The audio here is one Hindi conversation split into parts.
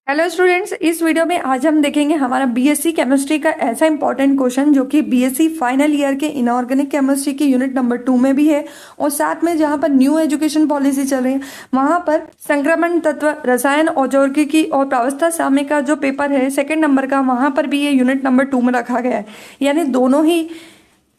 हेलो स्टूडेंट्स, इस वीडियो में आज हम देखेंगे हमारा बीएससी केमिस्ट्री का ऐसा इंपॉर्टेंट क्वेश्चन जो कि बीएससी फाइनल ईयर के इनऑर्गेनिक केमिस्ट्री के यूनिट नंबर 2 में भी है और साथ में जहां पर न्यू एजुकेशन पॉलिसी चल रही है वहां पर संक्रमण तत्व, रसायन, औद्योगिकी और प्रावस्था साम्य का जो पेपर है सेकंड नंबर का, वहां पर भी ये यूनिट नंबर 2 में रखा गया है। यानी दोनों ही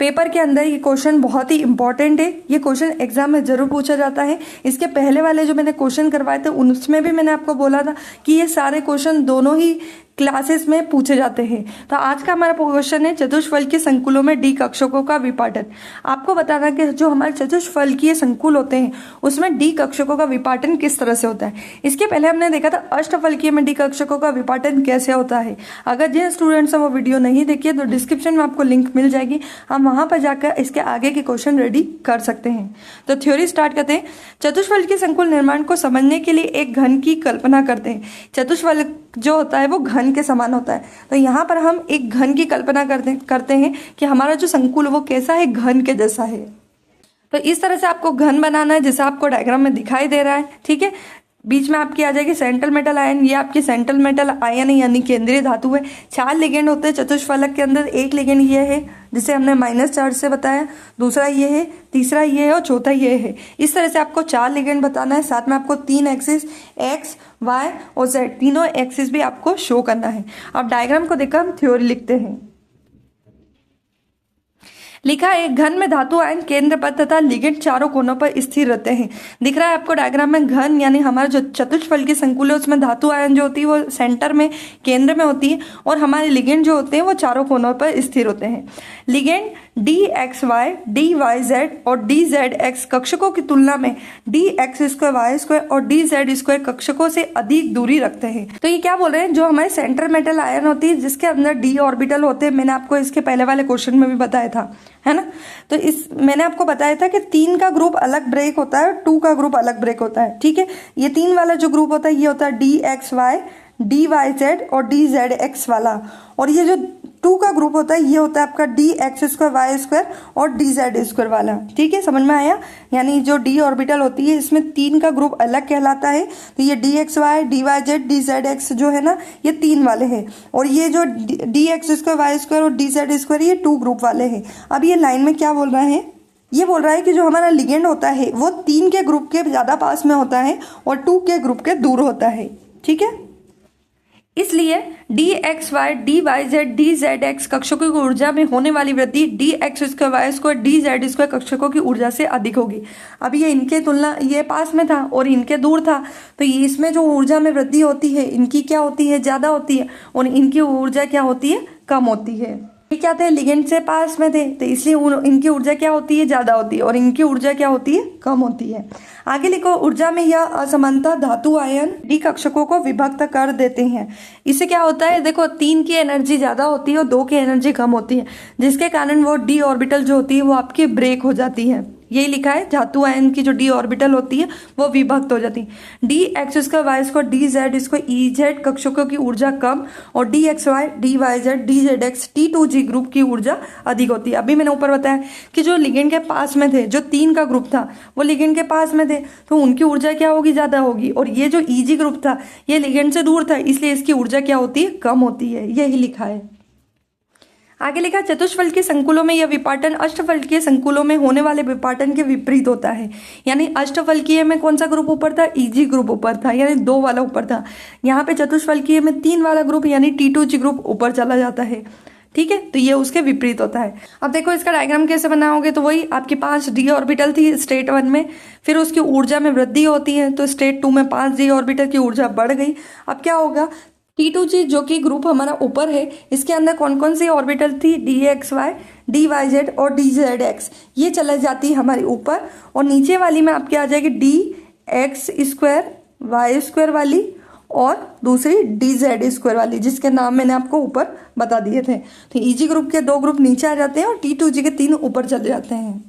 पेपर के अंदर ये क्वेश्चन बहुत ही इंपॉर्टेंट है। ये क्वेश्चन एग्जाम में जरूर पूछा जाता है। इसके पहले वाले जो मैंने क्वेश्चन करवाए थे उनमें भी मैंने आपको बोला था कि ये सारे क्वेश्चन दोनों ही क्लासेस में पूछे जाते हैं। तो आज का हमारा क्वेश्चन है चतुष्फलकीय संकुलों में डी कक्षकों का विपाटन। आपको बताना कि जो हमारे चतुष्फलकीय संकुल होते हैं उसमें डी कक्षकों का विपाटन किस तरह से होता है। इसके पहले हमने देखा था अष्टफलकीय में डी कक्षकों का विपाटन कैसे होता है। अगर जिन स्टूडेंट्स ने वो वीडियो नहीं देखी है तो डिस्क्रिप्शन में आपको लिंक मिल जाएगी, हम वहां पर जाकर इसके आगे के क्वेश्चन रेडी कर सकते हैं। तो थ्योरी स्टार्ट करते हैं। चतुष्फलकीय संकुल निर्माण को समझने के लिए एक घन की कल्पना करते हैं। चतुष्फलक जो होता है वो घन के समान होता है। तो यहाँ पर हम एक घन की कल्पना करते हैं कि हमारा जो संकुल वो कैसा है, घन के जैसा है। तो इस तरह से आपको घन बनाना है जैसा आपको डायग्राम में दिखाई दे रहा है। ठीक है, बीच में आपकी आ जाएगी सेंट्रल मेटल आयन। ये आपकी सेंट्रल मेटल आयन है यानी केंद्रीय धातु है। 4 लिगेंड होते हैं चतुष्फलक के अंदर। एक लिगेंड ये है जिसे हमने -4 से बताया, दूसरा ये है, तीसरा ये है और चौथा ये है। इस तरह से आपको 4 लिगेंड बताना है। साथ में आपको 3 एक्सिस एक्स, वाई और जेड तीनों एक्सिस भी आपको शो करना है। अब डायग्राम को देखकर हम थ्योरी लिखते हैं। लिखा है घन में धातु आयन केंद्र पर तथा लिगेंड चारों कोनों पर स्थिर रहते हैं। दिख रहा है आपको डायग्राम में घन यानी हमारा जो चतुष्फलकीय संकुल है उसमें धातु आयन जो होती है वो सेंटर में, केंद्र में होती है और हमारे लिगेंड जो होते हैं वो चारों कोनों पर स्थिर होते हैं। लिगेंड DXY, DYZ और DZX कक्षकों की तुलना में DX2, Y2 और DZ2 कक्षकों से अधिक दूरी रखते हैं। तो ये क्या बोल रहे हैं, जो हमारे सेंट्रल मेटल आयन होती है जिसके अंदर d ऑर्बिटल होते हैं, मैंने आपको इसके पहले वाले क्वेश्चन में भी बताया था, है ना। तो इस मैंने आपको बताया था कि 3 का ग्रुप अलग ब्रेक होता है, 2 का ग्रुप अलग ब्रेक होता है। ठीक है, ये 3 वाला जो ग्रुप होता है ये होता है DXY, DYZ और DZX वाला, और ये जो 2 का ग्रुप होता है ये होता है आपका DX2, Y2 और DZ2 वाला। ठीक है, समझ में आया। यानी जो D ऑर्बिटल होती है इसमें 3 का ग्रुप अलग कहलाता है। तो ये DXY, DYZ, DZX जो है ना ये 3 वाले हैं, और ये जो DX2, Y2 और DZ2 ये 2 ग्रुप वाले हैं। अब ये लाइन में क्या बोल रहा है, ये बोल रहा है कि जो हमारा लिगेंड होता है वो 3 के ग्रुप के ज्यादा पास में होता है और 2 के ग्रुप के दूर होता है। ठीक है, इसलिए DXY, DYZ, DZX कक्षकों की ऊर्जा में होने वाली वृद्धि DX2, Y2, DZ2 कक्षकों की ऊर्जा से अधिक होगी। अब ये इनके तुलना, ये पास में था और इनके दूर था, तो ये इसमें जो ऊर्जा में वृद्धि होती है इनकी क्या होती है, ज्यादा होती है, और इनकी ऊर्जा क्या होती है, कम होती है। ये क्या थे, लिगेंड से पास में थे तो इसलिए इनकी ऊर्जा क्या होती है, ज्यादा होती है, और इनकी ऊर्जा क्या होती है, कम होती है। आगे लिखो, ऊर्जा में यह असमानता धातु आयन डी कक्षकों को विभक्त कर देते हैं। इससे क्या होता है, देखो 3 की एनर्जी ज्यादा होती है और 2 की एनर्जी कम होती है, जिसके कारण वो डी ऑर्बिटल जो होती है वो आपकी ब्रेक हो जाती है। यही लिखा है, धातु आयन की जो डी ऑर्बिटल होती है वो विभक्त हो जाती है। DX2, Y2, DZ2, EZ कक्षकों की ऊर्जा कम और DXY, DYZ, DZX, T2G group की ऊर्जा अधिक होती है। अभी मैंने ऊपर बताया कि जो लिगेंड के पास में थे, जो 3 का ग्रुप था वो लिगेंड के पास में थे तो उनकी ऊर्जा क्या होगी, ज्यादा होगी, और ये जो EG ग्रुप था ये लिगेंड से दूर था इसलिए इसकी ऊर्जा क्या होती है, कम होती है। यही लिखा है। आगे लिखा, चतुष्फलकीय संकुलों में यह विपाटन अष्टफलकीय संकुलों में होने वाले विपाटन के विपरीत होता है। यानी अष्टफलकीय में कौन सा ग्रुप ऊपर था, EG ग्रुप ऊपर था, यानी 2 वाला ऊपर था। यहाँ पे चतुष्फलकीय में 3 वाला ग्रुप यानी T2G ग्रुप ऊपर चला जाता है। ठीक है, तो ये उसके विपरीत होता है। अब देखो इसका डायग्राम कैसे बनाओगे, तो वही आपके 5 d ऑर्बिटल थी स्टेट 1 में, फिर उसकी ऊर्जा में वृद्धि होती है तो स्टेट 2 में 5 d ऑर्बिटल की ऊर्जा बढ़ गई। अब क्या होगा, T2G जो कि ग्रुप हमारा ऊपर है इसके अंदर कौन कौन सी ऑर्बिटल थी, DXY, DYZ और DZX, ये चले जाती है हमारी ऊपर, और नीचे वाली में आपके आ जाएगी DX2, Y2 वाली और दूसरी DZ2 वाली, जिसके नाम मैंने आपको ऊपर बता दिए थे। तो EG ग्रुप के 2 ग्रुप नीचे आ जाते हैं और T2G के 3 ऊपर चले जाते हैं।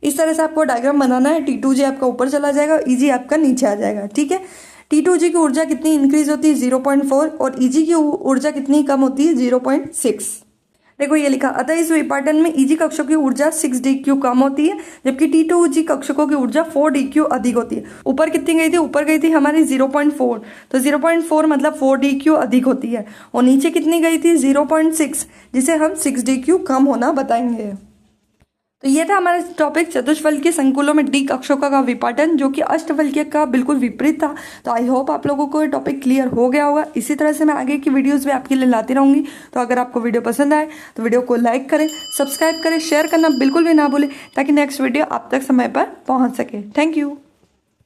इस तरह से आपको डायग्राम बनाना है। T2G आपका ऊपर चला जाएगा, EG आपका नीचे आ जाएगा। ठीक है, T2G की ऊर्जा कितनी इंक्रीज होती है, 0.4, और EG की ऊर्जा कितनी कम होती है, 0.6। देखो ये लिखा, अतः इस विपाटन में Eg कक्षों की ऊर्जा 6dq कम होती है, जबकि T2G कक्षकों की ऊर्जा 4dq अधिक होती है। ऊपर कितनी गई थी? ऊपर गई थी हमारी 0.4, तो 0.4 मतलब 4dq अधिक होती है। और नीचे कितनी गई थी? 0.6, जिसे हम 6dq कम होना बताएंगे। तो ये था हमारा टॉपिक चतुष्फलकीय संकुलों में डी कक्षों का विपाटन, जो कि अष्टफलकीय का बिल्कुल विपरीत था। तो आई होप आप लोगों को ये टॉपिक क्लियर हो गया होगा। इसी तरह से मैं आगे की वीडियोस भी आपके लिए लाती रहूंगी। तो अगर आपको वीडियो पसंद आए तो वीडियो को लाइक करें, सब्सक्राइब करें, शेयर करना बिल्कुल भी ना भूलें, ताकि नेक्स्ट वीडियो आप तक समय पर पहुंच सके। Thank you.